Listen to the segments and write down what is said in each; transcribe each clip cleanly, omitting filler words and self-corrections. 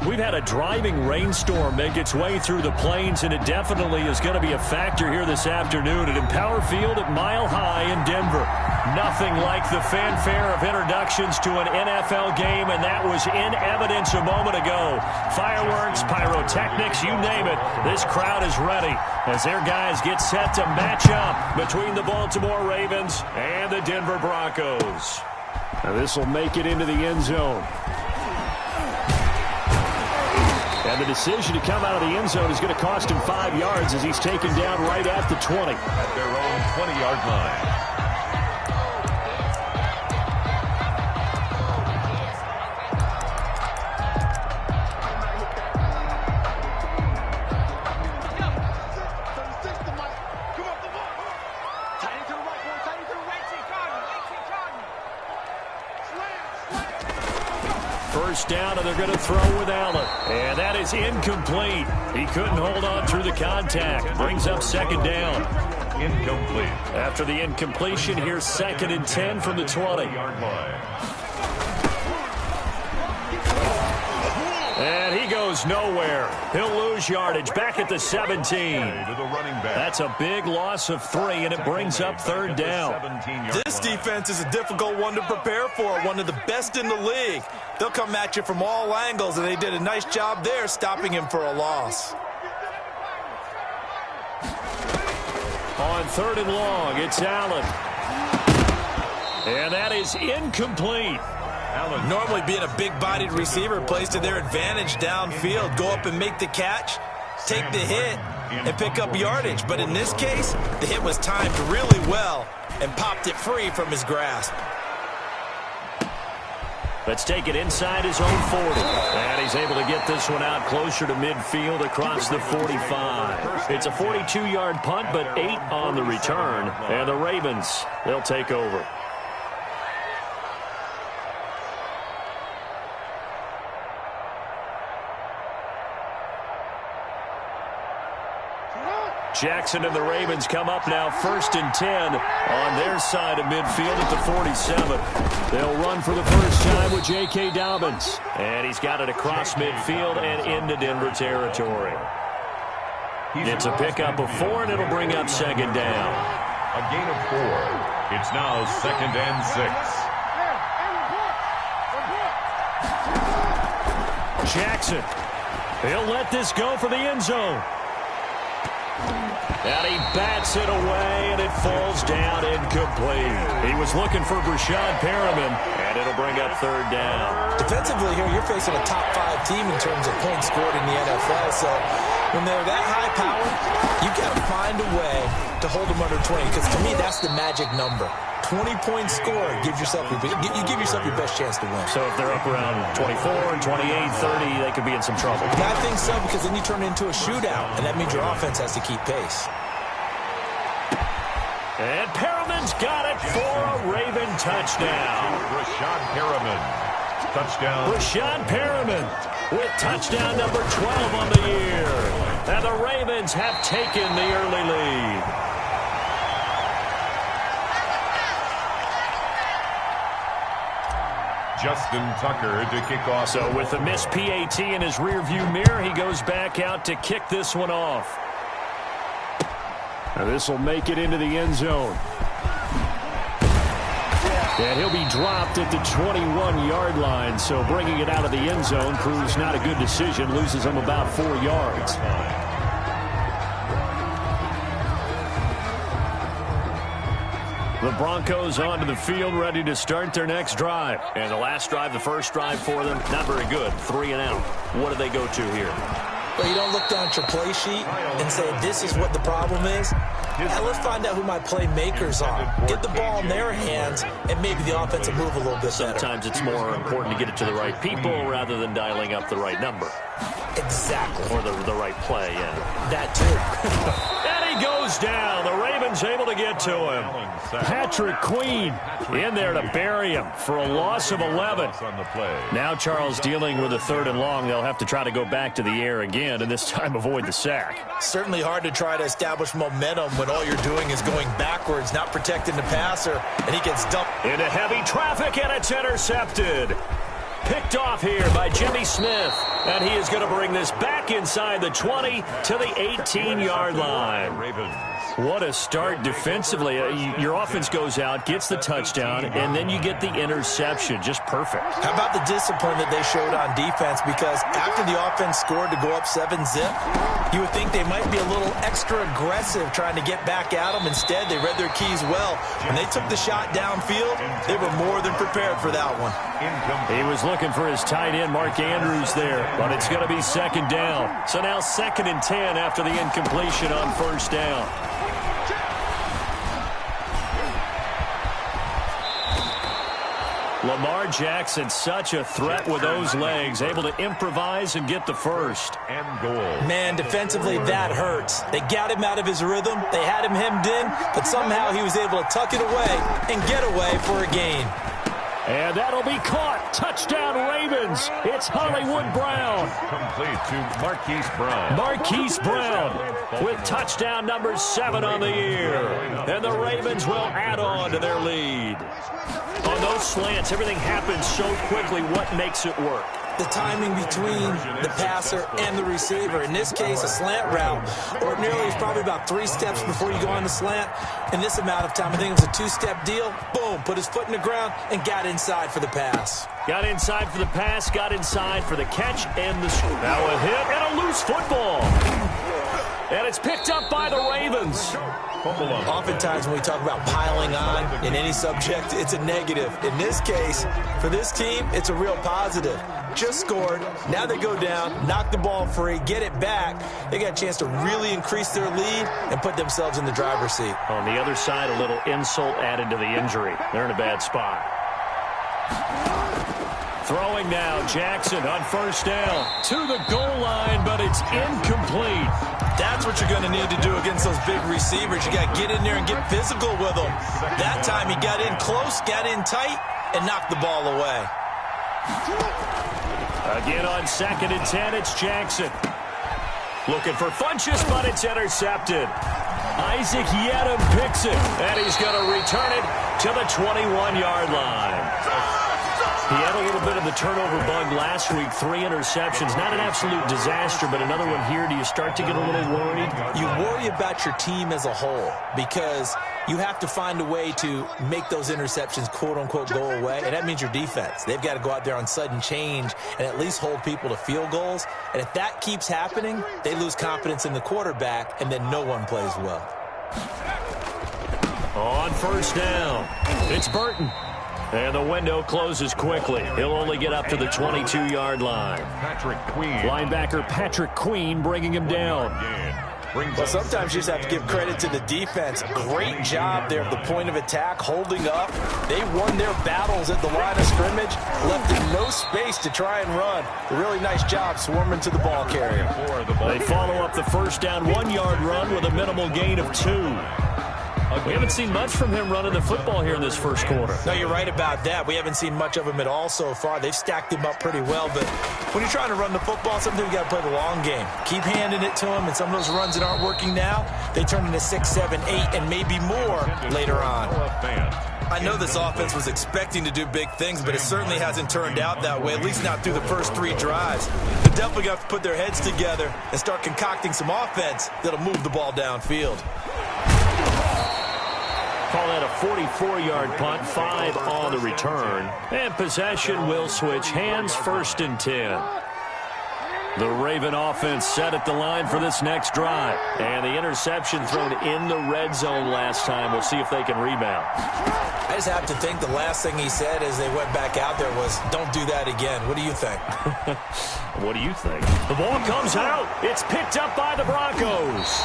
We've had a driving rainstorm make its way through the plains, and it definitely is going to be a factor here this afternoon at Empower Field at Mile High in Denver. Nothing like the fanfare of introductions to an NFL game, and that was in evidence a moment ago. Fireworks, pyrotechnics, you name it. This crowd is ready as their guys get set to match up between the Baltimore Ravens and the Denver Broncos. Now this will make it into the end zone. And the decision to come out of the end zone is going to cost him 5 yards as he's taken down right at the 20. At their own 20-yard line. First down, and they're going to throw with Allen. And that is incomplete. He couldn't hold on through the contact. Brings up second down. Incomplete. After the incompletion, here's 2nd and 10 from the 20. And he goes nowhere. He'll lose yardage back at the 17. That's a big loss of 3, and it brings up 3rd down. This defense is a difficult one to prepare for, one of the best in the league. They'll come at you from all angles, and they did a nice job there stopping him for a loss. On 3rd and long, it's Allen. And that is incomplete. Allen, normally being a big-bodied receiver, plays to their advantage downfield. Go up and make the catch, take the hit, and pick up yardage. But in this case, the hit was timed really well and popped it free from his grasp. Let's take it inside his own 40. And he's able to get this one out closer to midfield across the 45. It's a 42-yard punt, but 8 on the return. And the Ravens, they'll take over. Jackson and the Ravens come up now 1st and 10 on their side of midfield at the 47. They'll run for the first time with J.K. Dobbins. And he's got it across midfield and into Denver territory. It's a pickup of 4, and it'll bring up 2nd down. A gain of 4. It's now 2nd and 6. Jackson. He'll let this go for the end zone. And he bats it away, and it falls down incomplete. He was looking for Brashad Perriman, and it'll bring up 3rd down. Defensively here, you're facing a top 5 team in terms of points scored in the NFL. So when they're that high powered, you got to find a way to hold them under 20. Because to me, that's the magic number. 20-point score, you give yourself your best chance to win. So if they're up around 24, 28, 30, they could be in some trouble. I think so, because then you turn it into a shootout, and that means your offense has to keep pace. And Perriman's got it for a Raven touchdown. Brashad Perriman. Touchdown. Brashad Perriman with touchdown number 12 on the year. And the Ravens have taken the early lead. Justin Tucker to kick off. So with a missed PAT in his rearview mirror, he goes back out to kick this one off. Now this will make it into the end zone. And he'll be dropped at the 21-yard line, so bringing it out of the end zone proves not a good decision, loses him about 4 yards. The Broncos onto the field, ready to start their next drive. And the last drive, the first drive for them, not very good. 3 and out. What do they go to here? Well, you don't look down at your play sheet and say, this is what the problem is. Now let's find out who my playmakers are. Get the ball in their hands, and maybe the offense will move a little bit better. Sometimes it's more important to get it to the right people rather than dialing up the right number. Exactly. Or the right play, yeah. That too. And he goes down. The Ravens able to get to him. Patrick Queen in there to bury him for a loss of 11. Now Charles dealing with a 3rd and long. They'll have to try to go back to the air again, and this time avoid the sack. Certainly hard to try to establish momentum when all you're doing is going backwards, not protecting the passer, and he gets dumped. Into heavy traffic, and it's intercepted. picked off here by Jimmy Smith. And he is going to bring this back inside the 20 to the 18-yard line. What a start defensively. Your offense goes out, gets the touchdown, and then you get the interception. Just perfect. How about the discipline that they showed on defense? Because after the offense scored to go up 7-zip, you would think they might be a little extra aggressive trying to get back at them. Instead, they read their keys well. When they took the shot downfield, they were more than prepared for that one. He was looking for his tight end, Mark Andrews, there, but it's going to be second down. So now 2nd and 10 after the incompletion on first down. Lamar Jackson, such a threat with those legs, able to improvise and get the first. And goal. Man, defensively, that hurts. They got him out of his rhythm. They had him hemmed in, but somehow he was able to tuck it away and get away for a gain. And that'll be caught. Touchdown, Ravens. It's Hollywood Brown. Complete to Marquise Brown. Marquise Brown with touchdown number 7 on the year. And the Ravens will add on to their lead. On those slants, everything happens so quickly. What makes it work? The timing between the passer and the receiver. In this case, a slant route. Ordinarily, it's probably about 3 steps before you go on the slant. In this amount of time, I think it was a 2-step deal. Boom, put his foot in the ground and got inside for the pass. Got inside for the pass, got inside for the catch and the score. Now a hit and a loose football. And it's picked up by the Ravens. Oftentimes when we talk about piling on in any subject, it's a negative. In this case, for this team, it's a real positive. Just scored. Now they go down, knock the ball free, get it back. They got a chance to really increase their lead and put themselves in the driver's seat. On the other side, a little insult added to the injury. They're in a bad spot. Throwing now, Jackson on first down to the goal line, but it's incomplete. That's what you're going to need to do against those big receivers. You got to get in there and get physical with them. That time he got in close, got in tight, and knocked the ball away. Again on 2nd and 10, it's Jackson. Looking for Funchess, but it's intercepted. Isaac Yedem picks it, and he's going to return it to the 21-yard line. He had a little bit of the turnover bug last week, 3 interceptions. Not an absolute disaster, but another one here. Do you start to get a little worried? You worry about your team as a whole because you have to find a way to make those interceptions, quote-unquote, go away, and that means your defense. They've got to go out there on sudden change and at least hold people to field goals. And if that keeps happening, they lose confidence in the quarterback, and then no one plays well. On first down, it's Burton. And the window closes quickly. He'll only get up to the 22-yard line. Patrick Queen. Linebacker Patrick Queen bringing him down. Well, sometimes you just have to give credit to the defense. Great job there at the point of attack, holding up. They won their battles at the line of scrimmage, left them no space to try and run. A really nice job swarming to the ball carrier. They follow up the first down 1-yard run with a minimal gain of 2. We haven't seen much from him running the football here in this first quarter. No, you're right about that. We haven't seen much of him at all so far. They've stacked him up pretty well, but when you're trying to run the football, sometimes you got to play the long game. Keep handing it to him, and some of those runs that aren't working now, they turn into 6, 7, 8, and maybe more later on. I know this offense was expecting to do big things, but it certainly hasn't turned out that way, at least not through the first 3 drives. They're definitely going to have to put their heads together and start concocting some offense that'll move the ball downfield. Call that a 44-yard punt, 5 on the return. And possession will switch hands, 1st and 10. The Raven offense set at the line for this next drive. And the interception thrown in the red zone last time. We'll see if they can rebound. I just have to think the last thing he said as they went back out there was, don't do that again. What do you think? What do you think? The ball comes out. It's picked up by the Broncos.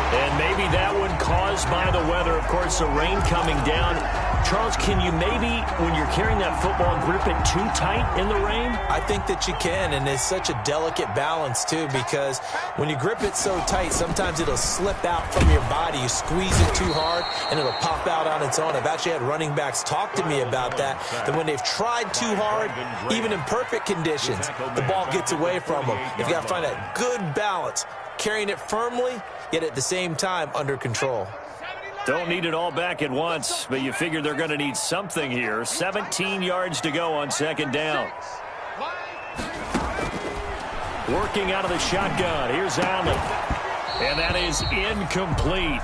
And maybe that one caused by the weather. Of course, the rain coming down. Charles, can you maybe, when you're carrying that football, grip it too tight in the rain? I think that you can, and it's such a delicate balance, too, because when you grip it so tight, sometimes it'll slip out from your body. You squeeze it too hard, and it'll pop out on its own. I've actually had running backs talk to me about that when they've tried too hard, even in perfect conditions, the ball gets away from them. You've got to find that good balance, carrying it firmly, yet at the same time under control. Don't need it all back at once, but you figure they're going to need something here. 17 yards to go on second down. Working out of the shotgun. Here's Allen. And that is incomplete.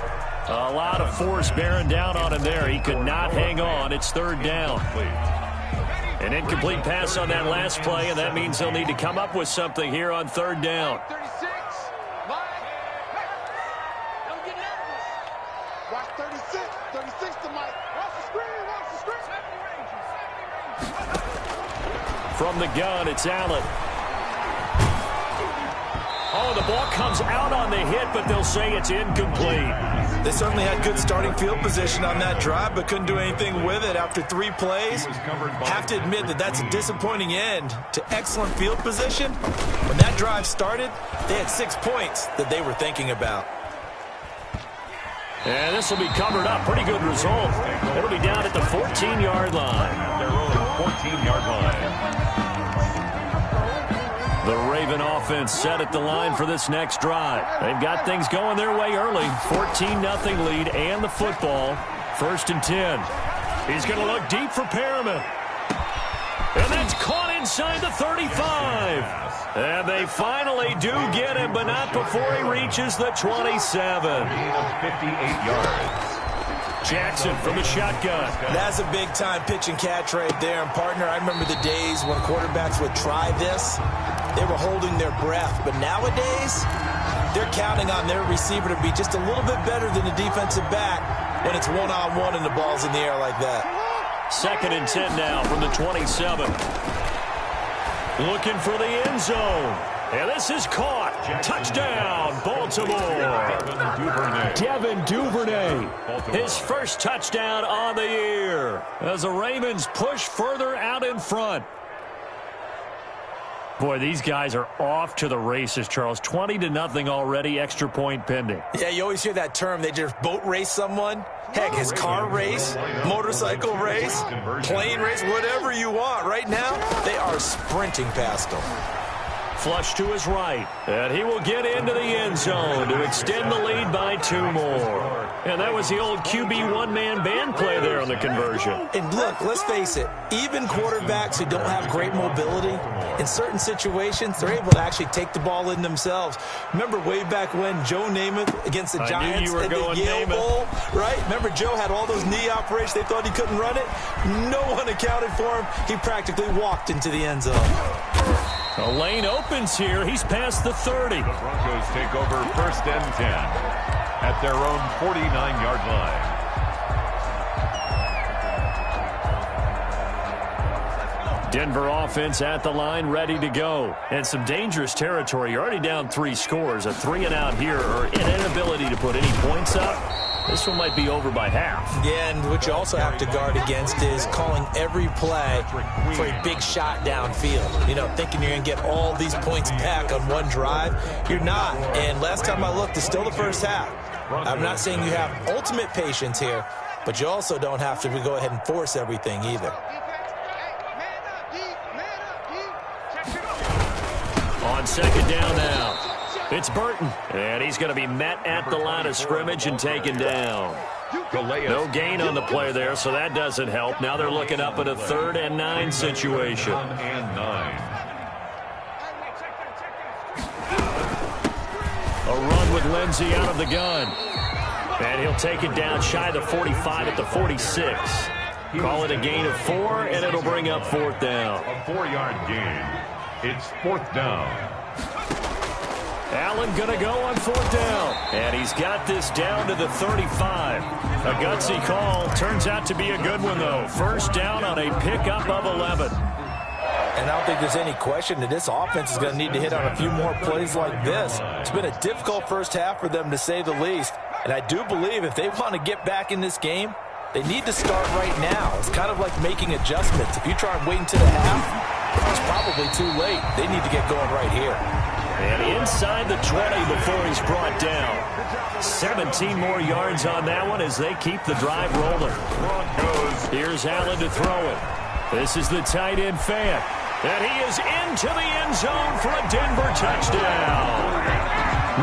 A lot of force bearing down on him there. He could not hang on. It's third down. An incomplete pass on that last play, and that means they'll need to come up with something here on third down. From the gun, it's Allen. Oh, the ball comes out on the hit, but they'll say it's incomplete. They certainly had good starting field position on that drive, but couldn't do anything with it after 3 plays. Have to admit that that's a disappointing end to excellent field position. When that drive started, they had 6 points that they were thinking about. And this will be covered up. Pretty good result. It'll be down at the 14-yard line. Their own 14-yard line. The Raven offense set at the line for this next drive. They've got things going their way early. 14-0 lead and the football. 1st and 10. He's going to look deep for Perriman. And that's caught inside the 35. And they finally do get him, but not before he reaches the 27. Gain of 58 yards. Jackson from the shotgun. That's a big-time pitch and catch right there. And, partner, I remember the days when quarterbacks would try this. They were holding their breath. But nowadays, they're counting on their receiver to be just a little bit better than the defensive back when it's one-on-one and the ball's in the air like that. 2nd and 10 now from the 27. Looking for the end zone. And this is caught. Touchdown, Baltimore. Devin Duvernay. His first touchdown on the year as the Ravens push further out in front. Boy, these guys are off to the races, Charles. 20-0 already, extra point pending. Yeah, you always hear that term. They just boat race someone. Heck, his car race, motorcycle race, plane race, whatever you want. Right now, they are sprinting past them. Flush to his right, and he will get into the end zone to extend the lead by 2 more. And that was the old QB one-man band play there on the conversion. And look, let's face it, even quarterbacks who don't have great mobility, in certain situations, they're able to actually take the ball in themselves. Remember way back when Joe Namath against the Giants at the Yale Bowl, right? Remember Joe had all those knee operations. They thought he couldn't run it. No one accounted for him. He practically walked into the end zone. The lane opens here. He's past the 30. The Broncos take over 1st and 10 at their own 49-yard line. Denver offense at the line, ready to go. And some dangerous territory. You're already down 3 scores. A 3-and-out here, or an inability to put any points up. This one might be over by half. Yeah, and what you also have to guard against is calling every play for a big shot downfield. You know, thinking you're going to get all these points back on one drive. You're not. And last time I looked, it's still the first half. I'm not saying you have ultimate patience here, but you also don't have to go ahead and force everything either. On 2nd down now. It's Burton, and he's going to be met at the line of scrimmage and taken down. No gain on the play there, so that doesn't help. Now they're looking up at a 3rd and 9 situation. 1 and 9. A run with Lindsey out of the gun. And he'll take it down shy of the 45 at the 46. Call it a gain of 4, and it'll bring up 4th down. A 4-yard gain. It's 4th down. Allen going to go on 4th down. And he's got this down to the 35. A gutsy call. Turns out to be a good one, though. 1st down on a pickup of 11. And I don't think there's any question that this offense is going to need to hit on a few more plays like this. It's been a difficult first half for them, to say the least. And I do believe if they want to get back in this game, they need to start right now. It's kind of like making adjustments. If you try and wait until the half, it's probably too late. They need to get going right here. And inside the 20 before he's brought down. 17 more yards on that one as they keep the drive rolling. Broncos. Here's Allen to throw it. This is the tight end Fant. And he is into the end zone for a Denver touchdown.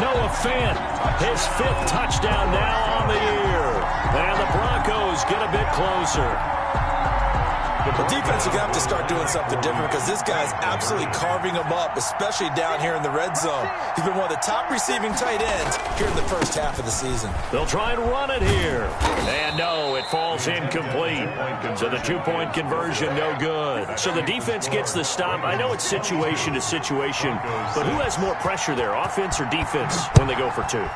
Noah Fant, his 5th touchdown now on the year. And the Broncos get a bit closer. The defense is going to have to start doing something different because this guy's absolutely carving them up, especially down here in the red zone. He's been one of the top receiving tight ends here in the first half of the season. They'll try and run it here. And no, it falls incomplete. So the two-point conversion, no good. So the defense gets the stop. I know it's situation to situation, but who has more pressure there, offense or defense, when they go for two?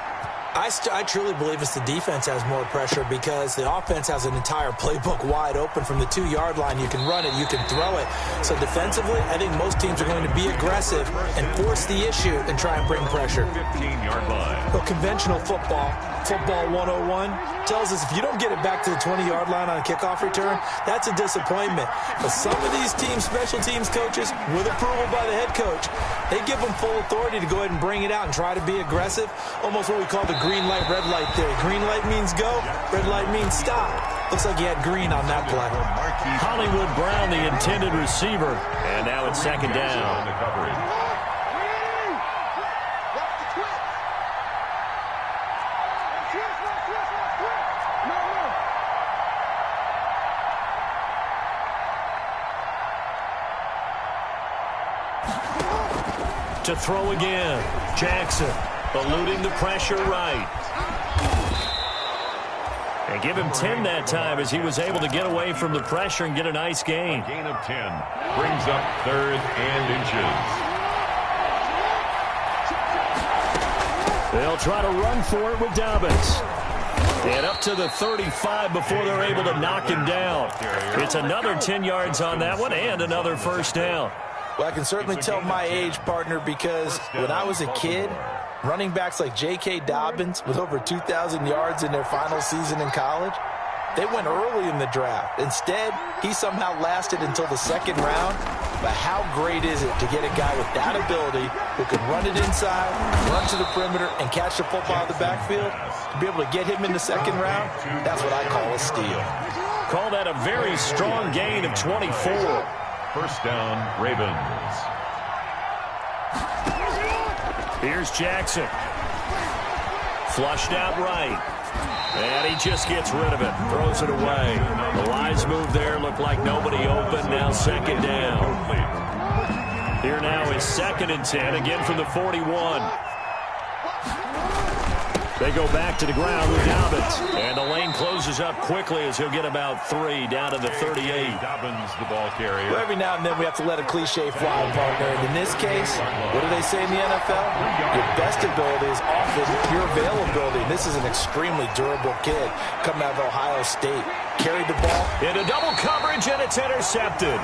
I truly believe it's the defense has more pressure because the offense has an entire playbook wide open from the 2-yard line. You can run it, you can throw it. So defensively, I think most teams are going to be aggressive and force the issue and try and bring pressure. 15-yard line. Well, conventional football 101, tells us if you don't get it back to the 20-yard line on a kickoff return, that's a disappointment. But some of these teams, special teams coaches, with approval by the head coach, they give them full authority to go ahead and bring it out and try to be aggressive, almost what we call the green light, red light theory. Green light means go, red light means stop. Looks like he had green on that play. Hollywood Brown, the intended receiver, and now it's second down. To throw again, Jackson eluding the pressure right. And give him 10 that time as he was able to get away from the pressure and get a nice gain. A gain of 10 brings up 3rd and inches. They'll try to run for it with Dobbins. And up to the 35 before they're able to knock him down. It's another 10 yards on that one and another first down. Well, I can certainly tell my age, partner, because when I was a kid, running backs like J.K. Dobbins with over 2,000 yards in their final season in college, they went early in the draft. Instead, he somehow lasted until the 2nd round. But how great is it to get a guy with that ability who can run it inside, run to the perimeter, and catch the football out of the backfield? To be able to get him in the 2nd round, that's what I call a steal. Call that a very strong gain of 24. First down, Ravens. Here's Jackson. Flushed out right. And he just gets rid of it. Throws it away. The wise move there. Looked like nobody open. Now second down. Here now is 2nd and 10. Again from the 41. They go back to the ground with Dobbins. And the lane closes up quickly as he'll get about 3 down to the 38. Dobbins, the ball carrier. Well, every now and then we have to let a cliche fly, partner. And in this case, what do they say in the NFL? Your best ability is often your availability. And this is an extremely durable kid coming out of Ohio State. Carried the ball. Into double coverage, and it's intercepted.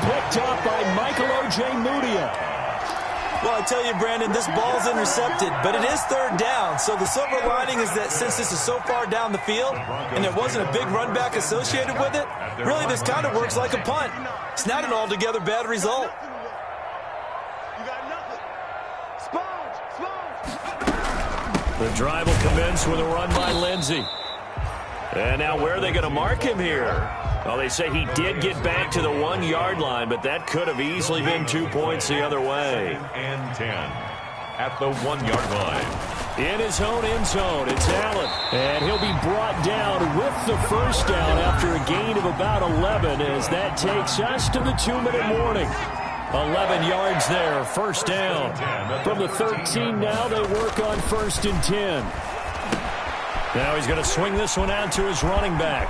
Picked up by Michael O.J. Mudia. Well, I tell you, Brandon, this ball's intercepted, but it is 3rd down. So the silver lining is that since this is so far down the field and there wasn't a big run back associated with it, really this kind of works like a punt. It's not an altogether bad result. The drive will commence with a run by Lindsey. And now where are they going to mark him here? Well, they say he did get back to the 1-yard line, but that could have easily been 2 points the other way. And 10 at the 1-yard line. In his own end zone, it's Allen. And he'll be brought down with the first down after a gain of about 11 as that takes us to the 2-minute warning. 11 yards there, first down. From the 13 now, they work on 1st and 10. Now he's going to swing this one out to his running back.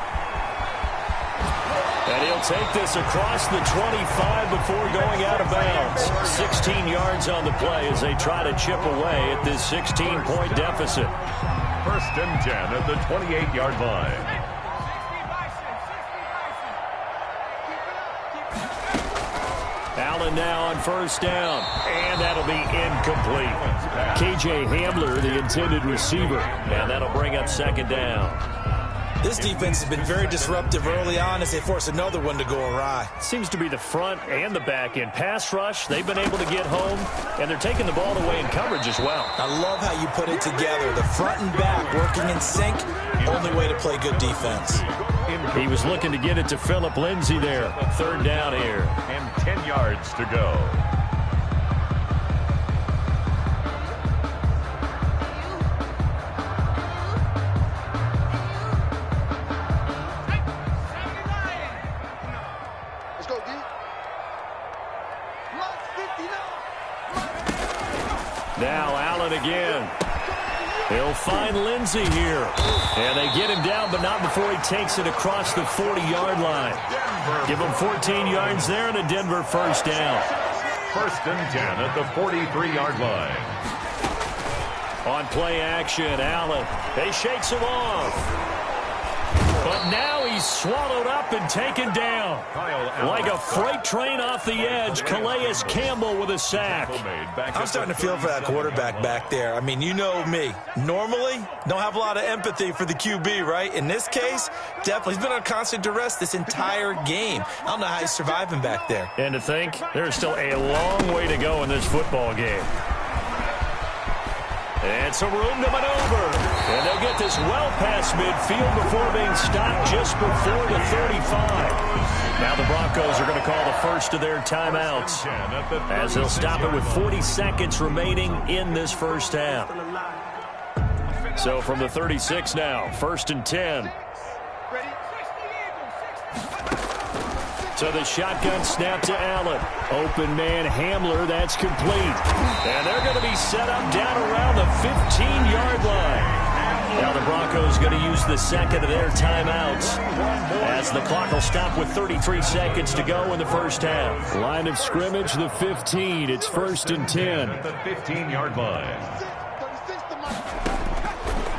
And he'll take this across the 25 before going out of bounds. 16 yards on the play as they try to chip away at this 16-point deficit. 1st and 10 at the 28-yard line. Allen now on 1st down, and that'll be incomplete. K.J. Hamler, the intended receiver, and that'll bring up 2nd down. This defense has been very disruptive early on as they force another one to go awry. Seems to be the front and the back end. Pass rush, they've been able to get home, and they're taking the ball away in coverage as well. I love how you put it together. The front and back working in sync, only way to play good defense. He was looking to get it to Phillip Lindsay there. 3rd down here. And 10 yards to go. Now Allen again. He'll find Lindsey here. And they get him down, but not before he takes it across the 40-yard line. Give him 14 yards there and a Denver first down. 1st and 10 at the 43-yard line. On play action, Allen. He shakes him off. But now he's swallowed up and taken down. Like a freight train off the edge, Calais Campbell with a sack. I'm starting to feel for that quarterback back there. I mean, you know me. Normally, don't have a lot of empathy for the QB, right? In this case, definitely. He's been on constant duress this entire game. I don't know how he's surviving back there. And to think, there's still a long way to go in this football game. And some room to maneuver. And they'll get this well past midfield before being stopped just before the 35. Now the Broncos are going to call the first of their timeouts as they'll stop it with 40 seconds remaining in this first half. So from the 36 now, 1st and 10. So the shotgun snap to Allen. Open man Hamler, that's complete. And they're going to be set up down around the 15-yard line. Now the Broncos going to use the second of their timeouts as the clock will stop with 33 seconds to go in the first half. Line of scrimmage, the 15. It's 1st and 10. At the 15-yard line.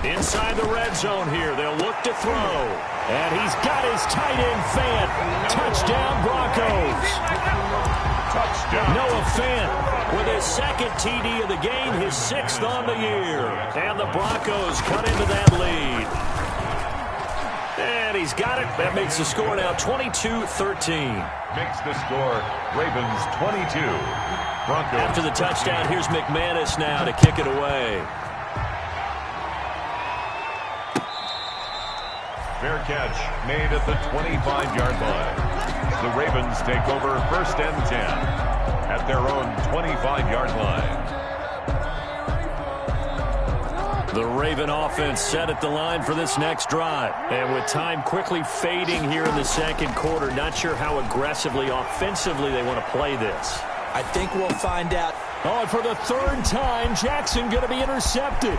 Inside the red zone here, they'll look to throw. And he's got his tight end, Fant. Touchdown, Broncos. Touchdown. Noah Fant with his 2nd TD of the game, his 6th on the year. And the Broncos cut into that lead. And he's got it. That makes the score now 22-13. Makes the score Ravens 22. Broncos. After the touchdown, here's McManus now to kick it away. Fair catch made at the 25-yard line. The Ravens take over 1st and 10 at their own 25-yard line. The Raven offense set at the line for this next drive. And with time quickly fading here in the second quarter, not sure how aggressively, offensively they want to play this. I think we'll find out. Oh, and for the 3rd time, Jackson going to be intercepted.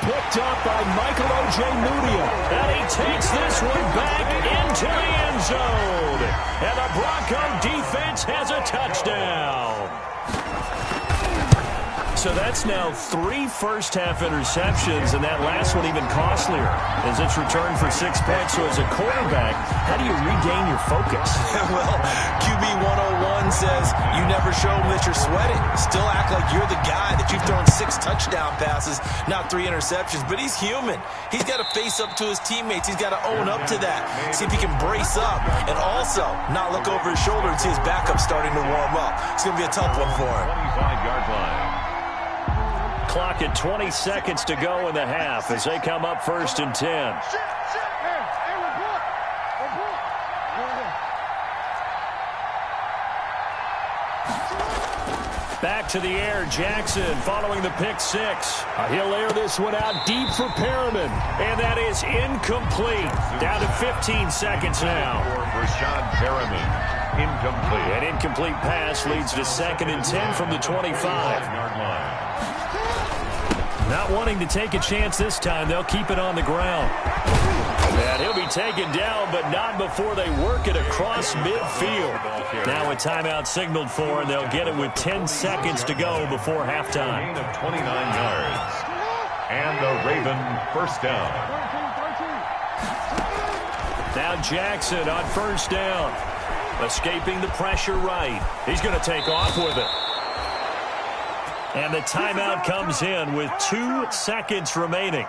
Picked up by Michael Ojemudia. And he takes this one back into the end zone. And the Bronco defense has a touchdown. So that's now 3 first-half interceptions, and that last one even costlier as it's returned for 6 points. So as a quarterback, how do you regain your focus? Well, QB 101 says you never show them that you're sweating. Still act like you're the guy, that you've thrown 6 touchdown passes, not 3 interceptions. But he's human. He's got to face up to his teammates. He's got to own up to that. See if he can brace up and also not look over his shoulder and see his backup starting to warm up. It's going to be a tough one for him. 25-yard line. Clock at 20 seconds to go in the half as they come up 1st and 10. Back to the air, Jackson following the pick 6. He'll air this one out deep for Perriman, and that is incomplete. Down to 15 seconds now. Rashad Perriman, incomplete. An incomplete pass leads to 2nd and 10 from the 25-yard line. Not wanting to take a chance this time, they'll keep it on the ground. And he'll be taken down, but not before they work it across midfield. Now a timeout signaled for, and they'll get it with 10 seconds to go before halftime. Gain of 29 yards. And the Raven first down. Now Jackson on 1st down. Escaping the pressure right. He's going to take off with it. And the timeout comes in with 2 seconds remaining.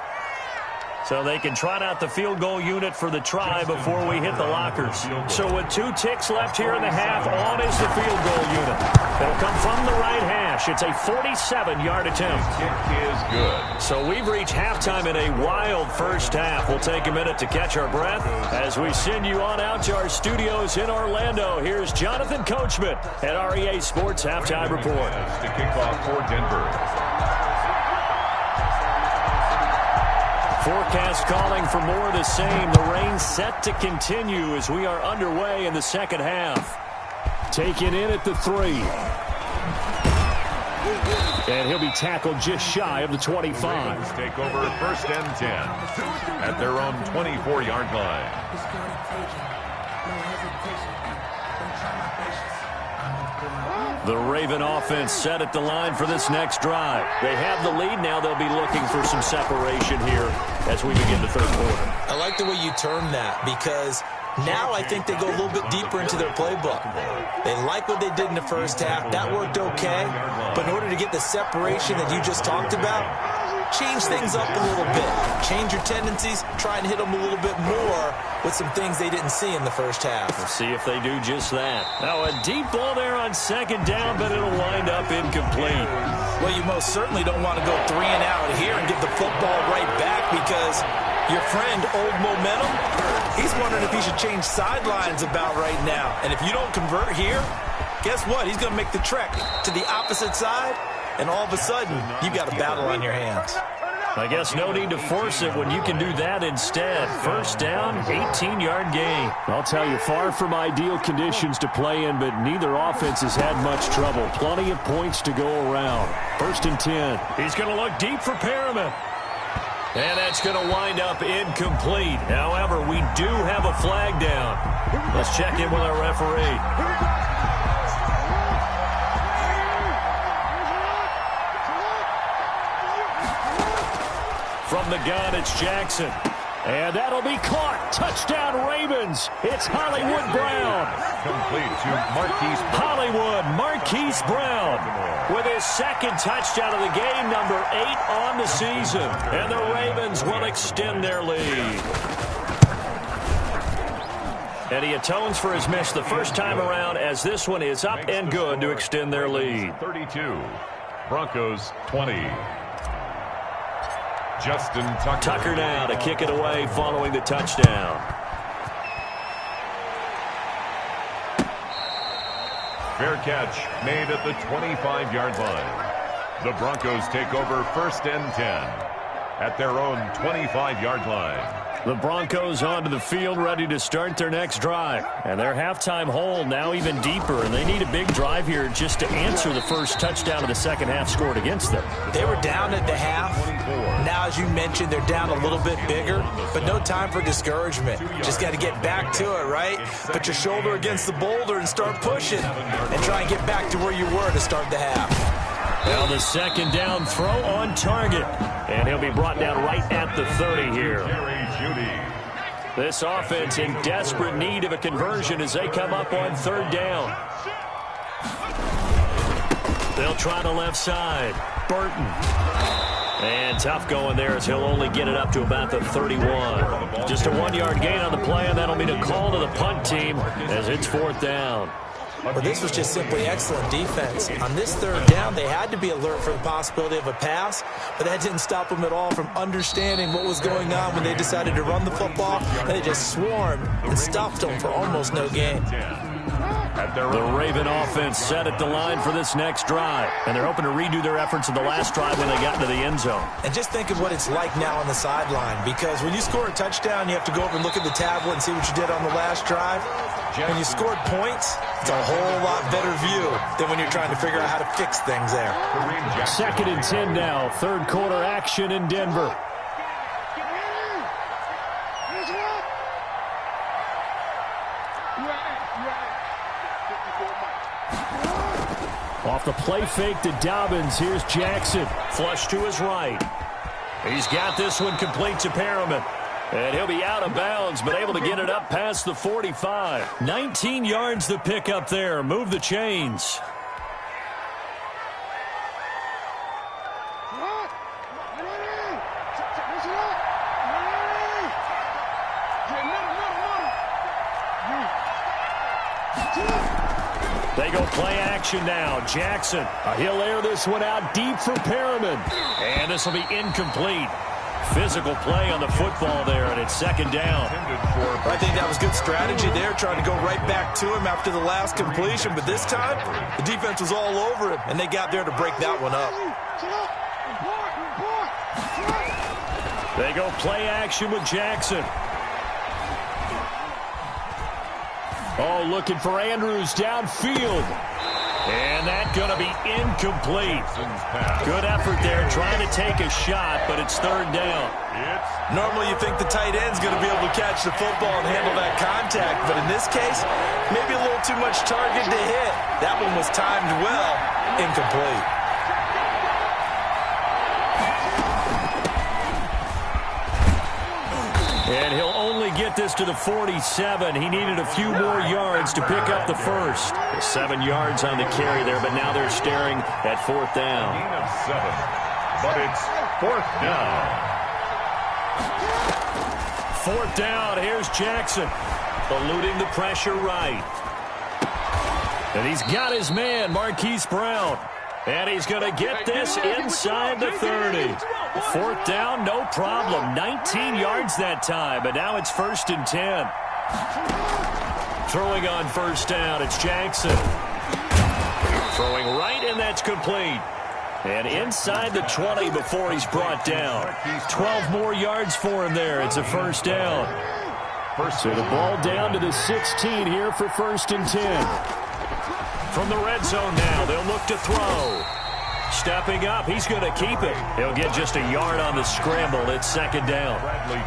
So they can trot out the field goal unit for the try before we hit the lockers. So with 2 ticks left here in the half, on is the field goal unit. It'll come from the right hash. It's a 47-yard attempt. Kick is good. So we've reached halftime in a wild first half. We'll take a minute to catch our breath as we send you on out to our studios in Orlando. Here's Jonathan Coachman at REA Sports Halftime Report. To kick off for Denver. Forecast calling for more of the same. The rain set to continue as we are underway in the second half. Taken in at the 3. And he'll be tackled just shy of the 25. Ravens take over first and 10 at their own 24-yard line. The Raven offense set at the line for this next drive. They have the lead. Now they'll be looking for some separation here as we begin the third quarter. I like the way you term that, because now I think they go a little bit deeper into their playbook. They like what they did in the first half. That worked okay. But in order to get the separation that you just talked about, change things up a little bit. Change your tendencies. Try and hit them a little bit more with some things they didn't see in the first half. We'll see if they do just that. Now a deep ball there on second down, but it'll wind up incomplete. Well, you most certainly don't want to go 3 and out here and give the football right back, because your friend, Old Momentum, he's wondering if he should change sidelines about right now. And if you don't convert here, guess what? He's going to make the trek to the opposite side, and all of a sudden, you got a battle on your hands. I guess no need to force it when you can do that instead. First down, 18-yard gain. I'll tell you, far from ideal conditions to play in, but neither offense has had much trouble. Plenty of points to go around. First and 10. He's going to look deep for Perriman. And that's going to wind up incomplete. However, we do have a flag down. Let's check in with our referee. From the gun, it's Jackson. And that'll be caught. Touchdown, Ravens. It's Hollywood Brown. Complete to Marquise Marquise Brown with his second touchdown of the game, number 8 on the season. And the Ravens will extend their lead. And he atones for his miss the first time around, as this one is up and good to extend their lead. 32, Broncos 20. Justin Tucker now to kick it away following the touchdown. Fair catch made at the 25-yard line. The Broncos take over first and 10 at their own 25-yard line. The Broncos onto the field, ready to start their next drive. And their halftime hole now even deeper, and they need a big drive here just to answer the first touchdown of the second half scored against them. They were down at the half. Now, as you mentioned, they're down a little bit bigger, but no time for discouragement. Just got to get back to it, right? Put your shoulder against the boulder and start pushing, and try and get back to where you were to start the half. Now the second down throw on target, and he'll be brought down right at the 30 here. This offense in desperate need of a conversion as they come up on third down. They'll try the left side. Burton. And tough going there as he'll only get it up to about the 31. Just a 1-yard gain on the play, and that'll mean a call to the punt team as it's fourth down. Well, this was just simply excellent defense. On this third down, they had to be alert for the possibility of a pass, but that didn't stop them at all from understanding what was going on when they decided to run the football. They just swarmed and stopped them for almost no gain. The Raven offense set at the line for this next drive, and they're hoping to redo their efforts in the last drive when they got into the end zone. And just think of what it's like now on the sideline, because when you score a touchdown, you have to go over and look at the tablet and see what you did on the last drive. When you scored points, it's a whole lot better view than when you're trying to figure out how to fix things there. Second and 10 now, third quarter action in Denver. Off the play fake to Dobbins, here's Jackson. Flush to his right. He's got this one complete to Perriman. And he'll be out of bounds, but able to get it up past the 45. 19 yards to pick up there. Move the chains. They go play action now. Jackson, he'll air this one out deep for Perriman. And this will be incomplete. Physical play on the football there, and it's second down. I think that was good strategy there, trying to go right back to him after the last completion. But this time, the defense was all over him, and they got there to break that one up. They go play action with Jackson. Oh, looking for Andrews downfield. And that's going to be incomplete. Good effort there trying to take a shot, but it's third down. Normally you think the tight end's going to be able to catch the football and handle that contact, but in this case, maybe a little too much target to hit. That one was timed well, incomplete. And he'll only get this to the 47. He needed a few more yards to pick up the first. 7 yards on the carry there, but now they're staring at fourth down. Gain of 7, but it's fourth down. Fourth down, here's Jackson. Eluding the pressure right. And he's got his man, Marquise Brown. And he's going to get this inside the 30. Fourth down, no problem. 19 yards that time, but now it's 1st and 10. Throwing on first down, it's Jackson. Throwing right, and that's complete. And inside the 20 before he's brought down. 12 more yards for him there. It's a first down. So the ball down to the 16 here for 1st and 10. From the red zone now, they'll look to throw. Stepping up, he's going to keep it. He'll get just a yard on the scramble. It's 2nd down.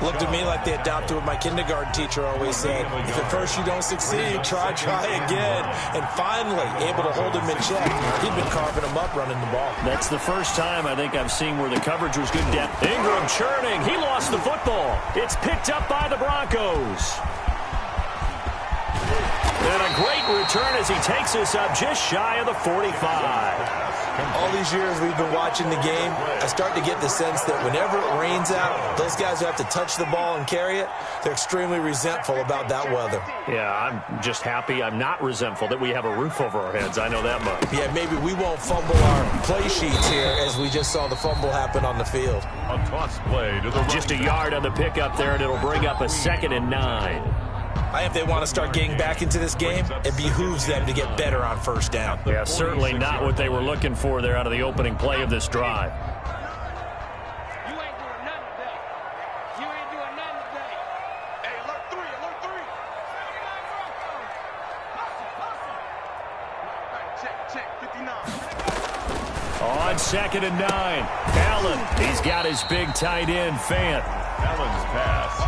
Looked at me like they adopted what my kindergarten teacher always said. If at first you don't succeed, try again. And finally, able to hold him in check. He'd been carving him up running the ball. That's the first time I think I've seen where the coverage was good depth. Ingram churning. He lost the football. It's picked up by the Broncos. And a great return as he takes us up just shy of the 45. All these years we've been watching the game, I start to get the sense that whenever it rains out, those guys who have to touch the ball and carry it, they're extremely resentful about that weather. Yeah, I'm just happy I'm not resentful that we have a roof over our heads. I know that much. Yeah, maybe we won't fumble our play sheets here as we just saw the fumble happen on the field. A toss play to the just a yard on the pickup there, and it'll bring up a 2nd and 9. If they want to start getting back into this game, it behooves them to get better on first down. Yeah, certainly not what they were looking for there out of the opening play of this drive. You ain't doing nothing today. You ain't doing nothing today. Hey, alert 3, alert 3. Check, 59. On 2nd and 9, Allen, he's got his big tight end, Fant. Allen's pass.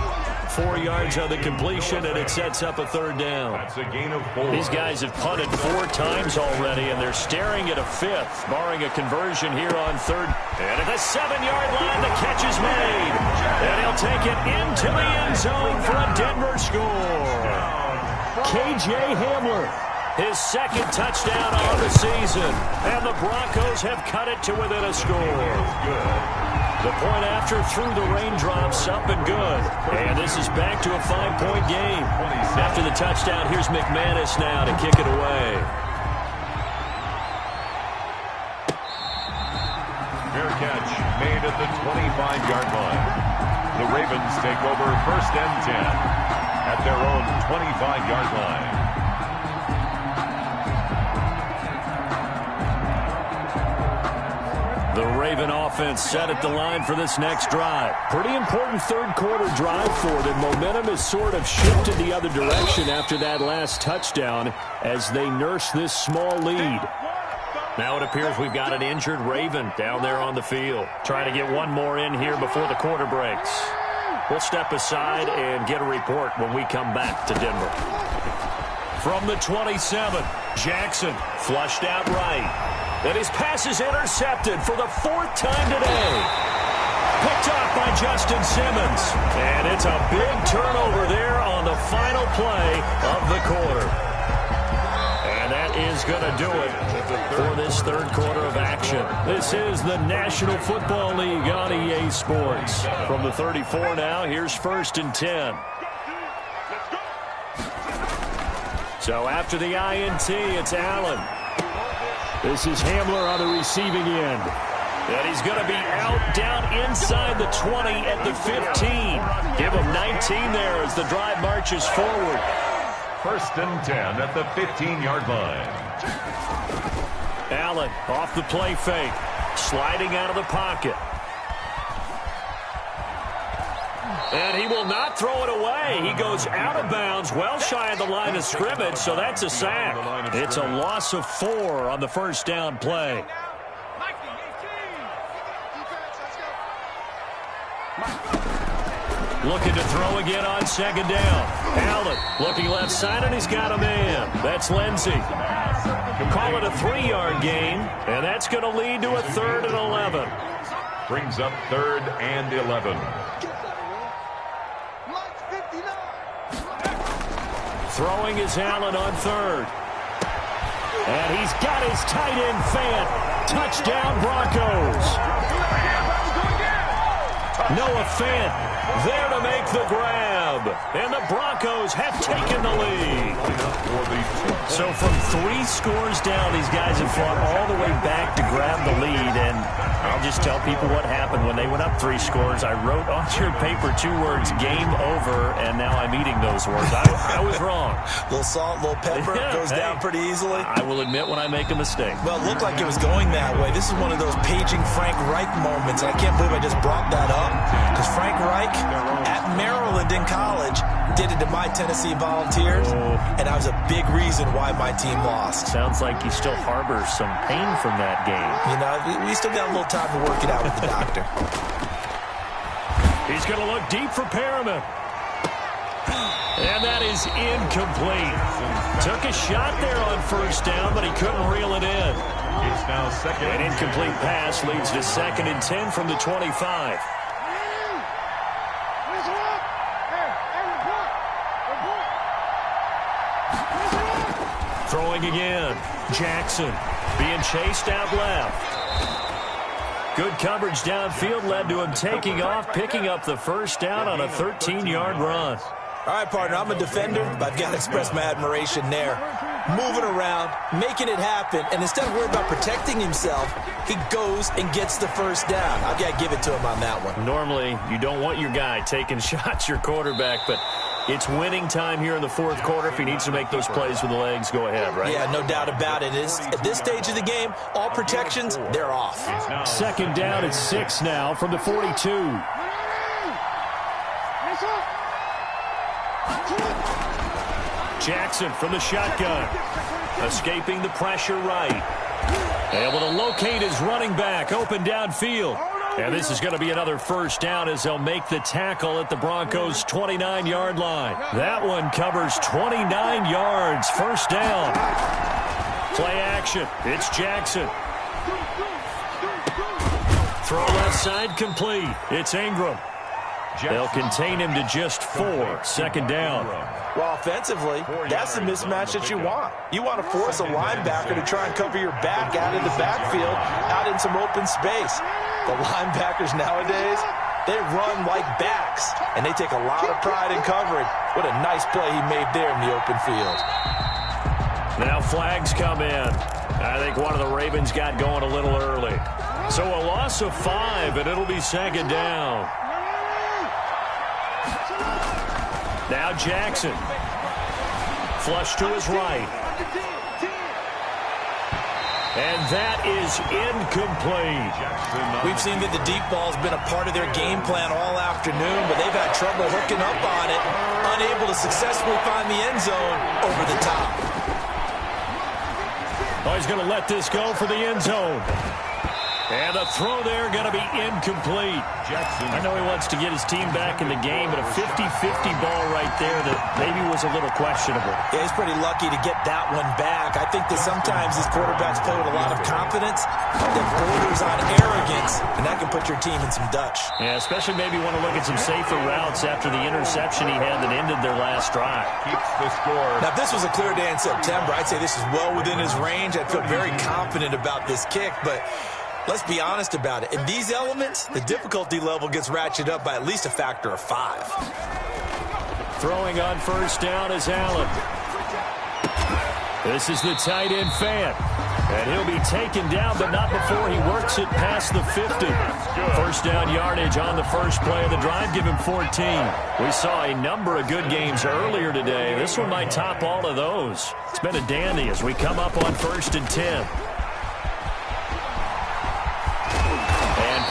4 yards on the completion, and it sets up a 3rd down. That's a gain of 4. These guys have punted 4 times already, and they're staring at a 5th, barring a conversion here on 3rd. And at the 7-yard line, the catch is made. And he'll take it into the end zone for a Denver score. K.J. Hamler, his 2nd touchdown on the season. And the Broncos have cut it to within a score. The point after through the raindrops, up and good. And this is back to a 5-point game. After the touchdown, here's McManus now to kick it away. Fair catch made at the 25-yard line. The Ravens take over 1st and 10 at their own 25-yard line. The Raven offense set at the line for this next drive. Pretty important 3rd quarter drive for them. Momentum has sort of shifted the other direction after that last touchdown as they nurse this small lead. Now it appears we've got an injured Raven down there on the field. Trying to get one more in here before the quarter breaks. We'll step aside and get a report when we come back to Denver. From the 27, Jackson flushed out right. And his pass is intercepted for the 4th time today. Picked off by Justin Simmons. And it's a big turnover there on the final play of the quarter. And that is going to do it for this 3rd quarter of action. This is the National Football League on EA Sports. From the 34 now, here's 1st and 10. So after the INT, it's Allen. This is Hamler on the receiving end. And he's going to be out down inside the 20 at the 15. Give him 19 there as the drive marches forward. 1st and 10 at the 15-yard line. Allen off the play fake. Sliding out of the pocket. And he will not throw it away. He goes out of bounds, well shy of the line of scrimmage, so that's a sack. It's a loss of 4 on the first down play. Looking to throw again on second down. Allen looking left side, and he's got a man. That's Lindsey. Call it a 3-yard gain, and that's going to lead to a 3rd and 11. Brings up 3rd and 11. Throwing is Allen on 3rd. And he's got his tight end Fant. Touchdown Broncos. Noah Fant there to make the grab. And the Broncos have taken the lead. So from 3 scores down, these guys have fought all the way back to grab the lead. And I'll just tell people what happened when they went up 3 scores. I wrote on your paper 2 words, game over, and now I'm eating those words. I was wrong. A little salt, a little pepper, goes down pretty easily. I will admit when I make a mistake. Well, it looked like it was going that way. This is one of those paging Frank Reich moments, and I can't believe I just brought that up, because Frank Reich at Maryland in college did it to my Tennessee Volunteers, and that was a big reason why my team lost. Sounds like you still harbor some pain from that game. You know, we still got a little time to work it out with the doctor. He's going to look deep for Perriman. And that is incomplete. Took a shot there on first down, but he couldn't reel it in. It's now second. An incomplete pass leads to 2nd and 10 from the 25. Throwing again. Jackson being chased out left. Good coverage downfield led to him taking off, picking up the first down on a 13-yard run. All right, partner, I'm a defender, but I've got to express my admiration there. Moving around, making it happen, and instead of worrying about protecting himself, he goes and gets the first down. I've got to give it to him on that one. Normally, you don't want your guy taking shots, your quarterback, but it's winning time here in the 4th quarter. If he needs to make those plays with the legs, go ahead, right? Yeah, no doubt about it. At this stage of the game, all protections, they're off. 2nd down at 6 now from the 42. Jackson from the shotgun. Escaping the pressure right. Able to locate his running back open downfield. And this is going to be another first down as they'll make the tackle at the Broncos' 29-yard line. That one covers 29 yards. First down. Play action. It's Jackson. Throw left side complete. It's Ingram. They'll contain him to just 4. 2nd down. Well, offensively, that's the mismatch that you want. You want to force a linebacker to try and cover your back out in the backfield, out in some open space. The linebackers nowadays, they run like backs, and they take a lot of pride in covering. What a nice play he made there in the open field. Now flags come in. I think one of the Ravens got going a little early. So a loss of 5, and it'll be 2nd down. Now Jackson. Flush to his right. And that is incomplete. We've seen that the deep ball's been a part of their game plan all afternoon, but they've had trouble hooking up on it, unable to successfully find the end zone over the top. Oh, he's going to let this go for the end zone. And a throw there going to be incomplete. Jackson. I know he wants to get his team back in the game, but a 50-50 ball right there that maybe was a little questionable. Yeah, he's pretty lucky to get that one back. I think that sometimes these quarterbacks play with a lot of confidence that borders on arrogance, and that can put your team in some Dutch. Yeah, especially maybe want to look at some safer routes after the interception he had that ended their last drive. Keeps the score. Now, if this was a clear day in September, I'd say this is well within his range. I'd feel very confident about this kick, but let's be honest about it. In these elements, the difficulty level gets ratcheted up by at least a factor of 5. Throwing on first down is Allen. This is the tight end Fant. And he'll be taken down, but not before he works it past the 50. First down yardage on the first play of the drive. Give him 14. We saw a number of good games earlier today. This one might top all of those. It's been a dandy as we come up on 1st and 10.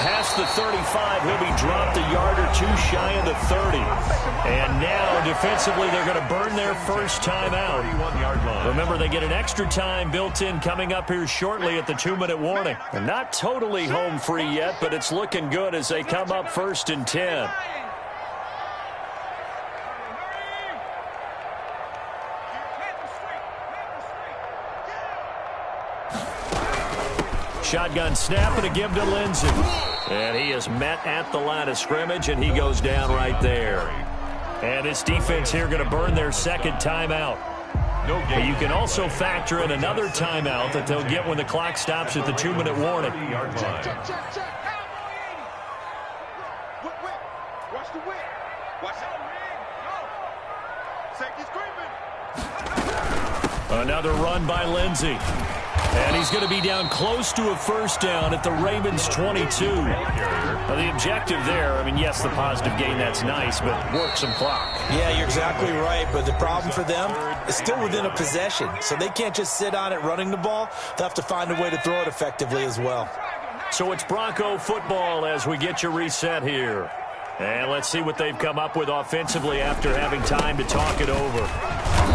past the 35. He'll be dropped a yard or two shy of the 30. And now, defensively, they're going to burn their first time out. Remember, they get an extra time built in coming up here shortly at the 2-minute warning. They're not totally home free yet, but it's looking good as they come up 1st and 10. Shotgun snap and a give to Lindsey. And he is met at the line of scrimmage, and he goes down right there. And this defense here going to burn their second timeout. But you can also factor in another timeout that they'll get when the clock stops at the 2-minute warning. Watch the whip. Watch out. Another run by Lindsey. And he's going to be down close to a first down at the Ravens' 22. Now, the objective there, I mean, yes, the positive gain, that's nice, but work some clock. Yeah, you're exactly right, but the problem for them is still within a possession, so they can't just sit on it running the ball. They'll have to find a way to throw it effectively as well. So it's Bronco football as we get you reset here. And let's see what they've come up with offensively after having time to talk it over.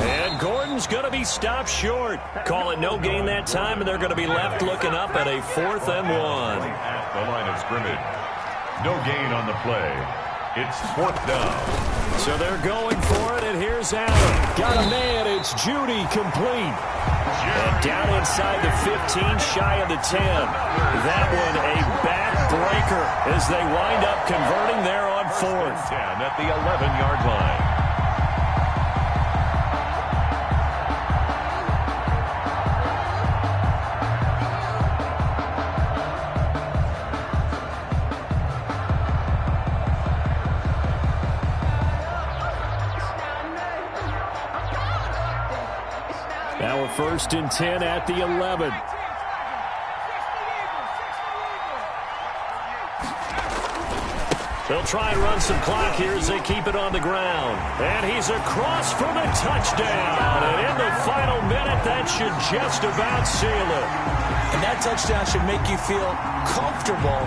And Gordon's going to be stopped short. Call it no gain that time, and they're going to be left looking up at a 4th and 1. At the line of scrimmage. No gain on the play. It's 4th down. So they're going for it, and here's Allen. Got a man, it's Judy, complete. And down inside the 15, shy of the 10. That one a backbreaker as they wind up converting there on 4th. 10 at the 11-yard line. Now a 1st and 10 at the 11. They'll try and run some clock here as they keep it on the ground. And he's across for the touchdown. And in the final minute, that should just about seal it. And that touchdown should make you feel comfortable.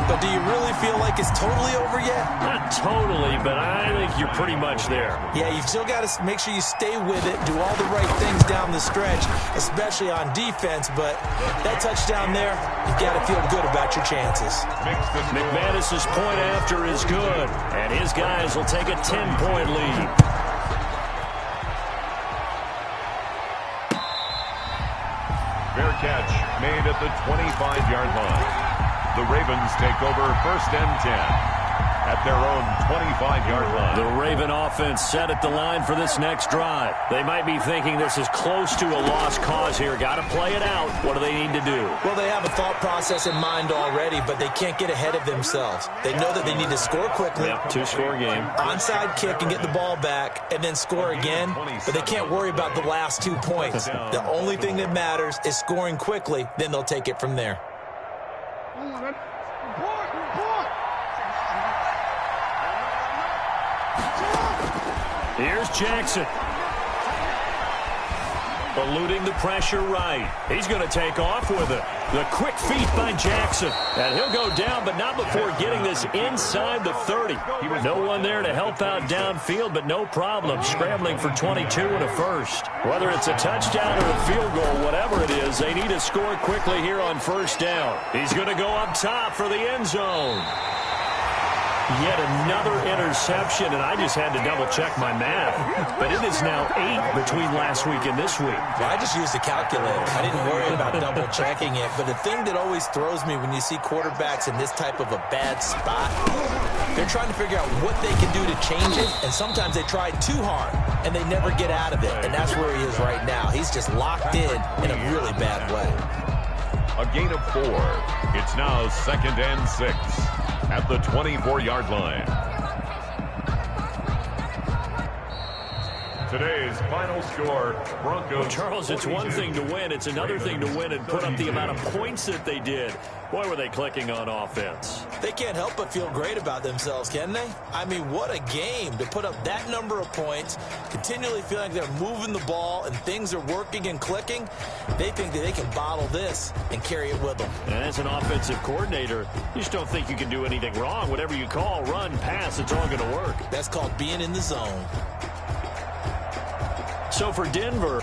But do you really feel like it's totally over yet? Not totally, but I think you're pretty much there. Yeah, you've still got to make sure you stay with it, do all the right things down the stretch, especially on defense. But that touchdown there, you've got to feel good about your chances. McManus's point after is good, and his guys will take a 10-point lead. Fair catch made at the 25-yard line. The Ravens take over 1st and 10 at their own 25-yard line. The Raven offense set at the line for this next drive. They might be thinking this is close to a lost cause here. Got to play it out. What do they need to do? Well, they have a thought process in mind already, but they can't get ahead of themselves. They know that they need to score quickly. Yep, 2-score game. Onside kick and get the ball back and then score again, but they can't worry about the last 2 points. The only thing that matters is scoring quickly, then they'll take it from there. Here's Jackson. Eluding the pressure right. He's going to take off with it. The quick feet by Jackson. And he'll go down, but not before getting this inside the 30. No one there to help out downfield, but no problem. Scrambling for 22 and a first. Whether it's a touchdown or a field goal, whatever it is, they need to score quickly here on 1st down. He's going to go up top for the end zone. Yet another interception, and I just had to double-check my math. But it is now 8 between last week and this week. Well, I just used a calculator. I didn't worry about double-checking it. But the thing that always throws me when you see quarterbacks in this type of a bad spot, they're trying to figure out what they can do to change it, and sometimes they try too hard, and they never get out of it. And that's where he is right now. He's just locked in a really bad way. A gain of 4. It's now 2nd and 6 at the 24-yard line. Today's final score, Broncos. Charles, it's one thing to win. It's another thing to win and put up the amount of points that they did. Boy, were they clicking on offense. They can't help but feel great about themselves, can they? I mean, what a game to put up that number of points, continually feeling like they're moving the ball and things are working and clicking. They think that they can bottle this and carry it with them. And as an offensive coordinator, you just don't think you can do anything wrong. Whatever you call, run, pass, it's all going to work. That's called being in the zone. So for Denver,